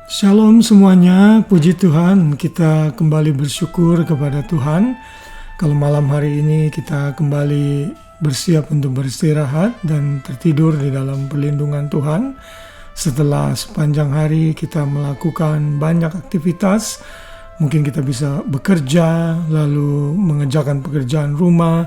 Shalom semuanya, puji Tuhan, kita kembali bersyukur kepada Tuhan. Kalau malam hari ini kita kembali bersiap untuk beristirahat dan tertidur di dalam perlindungan Tuhan. Setelah sepanjang hari kita melakukan banyak aktivitas, mungkin kita bisa bekerja, lalu mengerjakan pekerjaan rumah,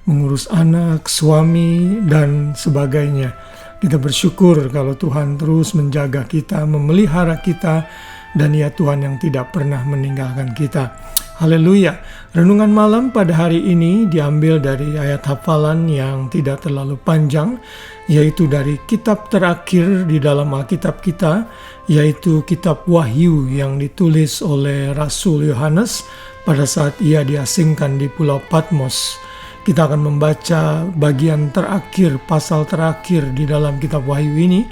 mengurus anak, suami, dan sebagainya. Kita bersyukur kalau Tuhan terus menjaga kita, memelihara kita, dan ya Tuhan yang tidak pernah meninggalkan kita. Haleluya. Renungan malam pada hari ini diambil dari ayat hafalan yang tidak terlalu panjang, yaitu dari kitab terakhir di dalam Alkitab kita, yaitu kitab Wahyu yang ditulis oleh Rasul Yohanes pada saat ia diasingkan di Pulau Patmos. Kita akan membaca bagian terakhir, pasal terakhir di dalam kitab Wahyu ini,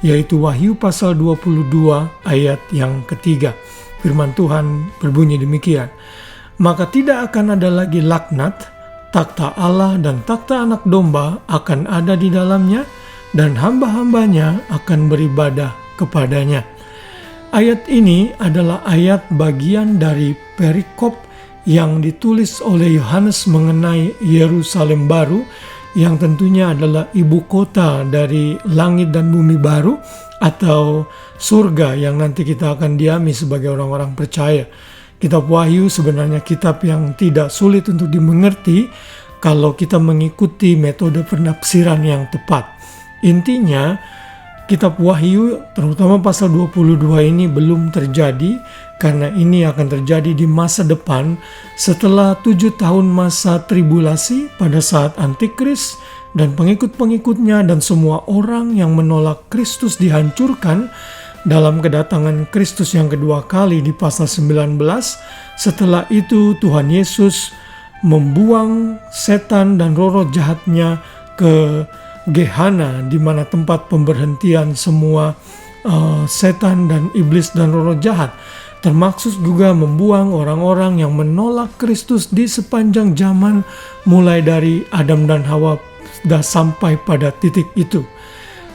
yaitu Wahyu pasal 22 ayat yang ketiga. Firman Tuhan berbunyi demikian. Maka tidak akan ada lagi laknat, takhta Allah dan takhta anak domba akan ada di dalamnya, dan hamba-hambanya akan beribadah kepadanya. Ayat ini adalah ayat bagian dari perikop yang ditulis oleh Yohanes mengenai Yerusalem baru, yang tentunya adalah ibu kota dari langit dan bumi baru atau surga yang nanti kita akan diami sebagai orang-orang percaya. Kitab Wahyu sebenarnya kitab yang tidak sulit untuk dimengerti kalau kita mengikuti metode penafsiran yang tepat. Intinya, kitab Wahyu terutama pasal 22 ini belum terjadi, karena ini akan terjadi di masa depan setelah 7 tahun masa tribulasi, pada saat Antikris dan pengikut-pengikutnya dan semua orang yang menolak Kristus dihancurkan dalam kedatangan Kristus yang kedua kali di pasal 19. Setelah itu Tuhan Yesus membuang setan dan roh-roh jahatnya ke Gehana, di mana tempat pemberhentian semua setan dan iblis dan roh-roh jahat, termaksud juga membuang orang-orang yang menolak Kristus di sepanjang zaman, mulai dari Adam dan Hawa sampai pada titik itu.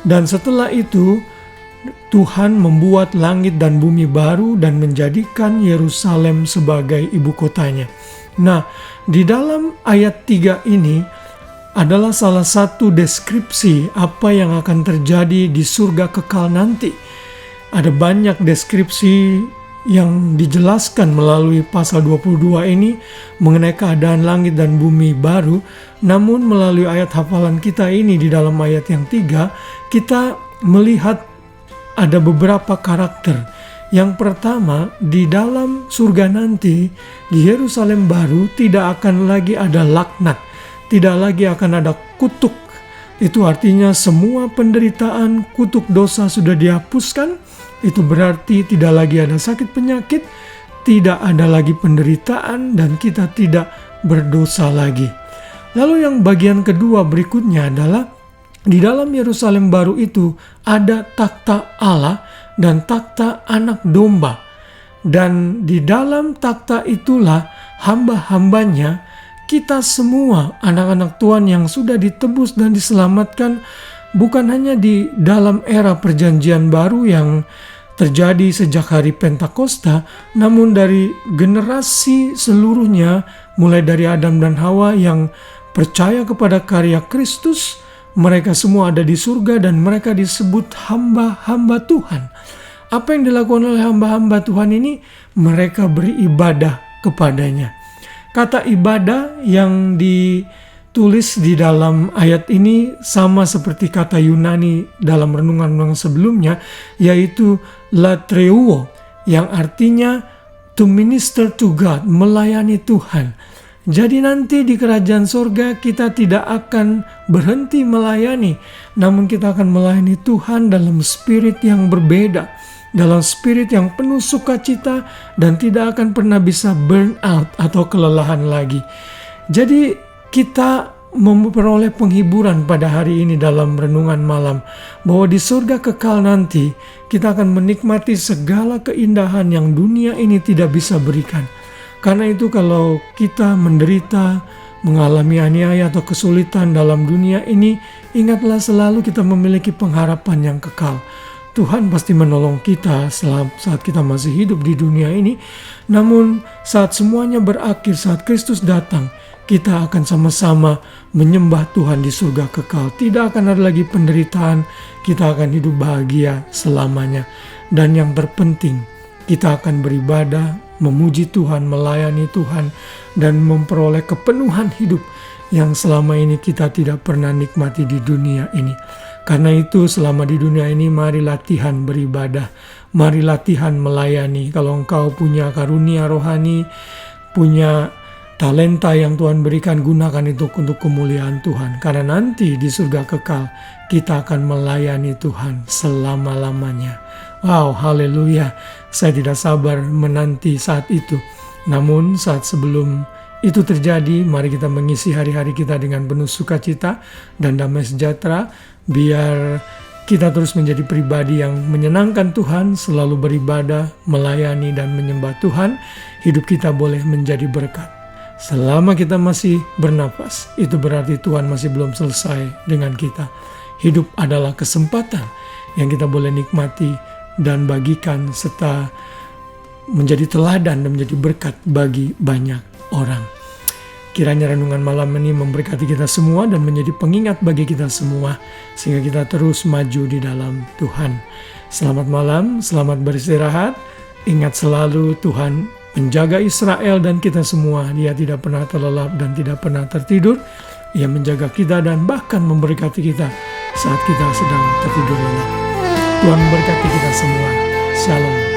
Dan setelah itu Tuhan membuat langit dan bumi baru dan menjadikan Yerusalem sebagai ibu kotanya. Nah, di dalam ayat 3 ini adalah salah satu deskripsi apa yang akan terjadi di surga kekal nanti. Ada banyak deskripsi yang dijelaskan melalui pasal 22 ini mengenai keadaan langit dan bumi baru. Namun melalui ayat hafalan kita ini di dalam ayat yang 3, kita melihat ada beberapa karakter. Yang pertama, di dalam surga nanti, di Yerusalem baru tidak akan lagi ada laknat, tidak lagi akan ada kutuk. Itu artinya semua penderitaan, kutuk dosa sudah dihapuskan. Itu berarti tidak lagi ada sakit penyakit, tidak ada lagi penderitaan, dan kita tidak berdosa lagi. Lalu yang bagian kedua berikutnya adalah di dalam Yerusalem baru itu ada takhta Allah dan takhta anak domba. Dan di dalam takhta itulah hamba-hambanya, kita semua anak-anak Tuhan yang sudah ditebus dan diselamatkan, bukan hanya di dalam era perjanjian baru yang terjadi sejak hari Pentakosta, namun dari generasi seluruhnya, mulai dari Adam dan Hawa yang percaya kepada karya Kristus, mereka semua ada di surga dan mereka disebut hamba-hamba Tuhan. Apa yang dilakukan oleh hamba-hamba Tuhan ini? Mereka beribadah kepadanya. Kata ibadah yang ditulis di dalam ayat ini sama seperti kata Yunani dalam renungan-renungan sebelumnya, yaitu latreuo, yang artinya to minister to God, melayani Tuhan. Jadi nanti di kerajaan surga kita tidak akan berhenti melayani, namun kita akan melayani Tuhan dalam spirit yang berbeda, dalam spirit yang penuh sukacita, dan tidak akan pernah bisa burn out atau kelelahan lagi. Jadi kita memperoleh penghiburan pada hari ini dalam renungan malam, bahwa di surga kekal nanti kita akan menikmati segala keindahan yang dunia ini tidak bisa berikan. Karena itu kalau kita menderita, mengalami aniaya atau kesulitan dalam dunia ini, ingatlah selalu kita memiliki pengharapan yang kekal. Tuhan pasti menolong kita saat kita masih hidup di dunia ini. Namun saat semuanya berakhir, saat Kristus datang, kita akan sama-sama menyembah Tuhan di surga kekal. Tidak akan ada lagi penderitaan, kita akan hidup bahagia selamanya. Dan yang terpenting, kita akan beribadah, memuji Tuhan, melayani Tuhan, dan memperoleh kepenuhan hidup yang selama ini kita tidak pernah nikmati di dunia ini. Karena itu selama di dunia ini mari latihan beribadah, mari latihan melayani. Kalau engkau punya karunia rohani, punya talenta yang Tuhan berikan, gunakan itu untuk kemuliaan Tuhan. Karena nanti di surga kekal kita akan melayani Tuhan selama-lamanya. Wow, haleluya. Saya tidak sabar menanti saat itu. Namun saat sebelum itu terjadi, mari kita mengisi hari-hari kita dengan penuh sukacita dan damai sejahtera, biar kita terus menjadi pribadi yang menyenangkan Tuhan, selalu beribadah, melayani dan menyembah Tuhan. Hidup kita boleh menjadi berkat. Selama kita masih bernapas, itu berarti Tuhan masih belum selesai dengan kita. Hidup adalah kesempatan yang kita boleh nikmati dan bagikan, serta menjadi teladan dan menjadi berkat bagi banyak orang. Kiranya renungan malam ini memberkati kita semua dan menjadi pengingat bagi kita semua, sehingga kita terus maju di dalam Tuhan. Selamat malam, selamat beristirahat. Ingat selalu Tuhan menjaga Israel dan kita semua. Dia tidak pernah terlelap dan tidak pernah tertidur. Ia menjaga kita dan bahkan memberkati kita saat kita sedang tertidur lelap. Tuhan memberkati kita semua. Shalom.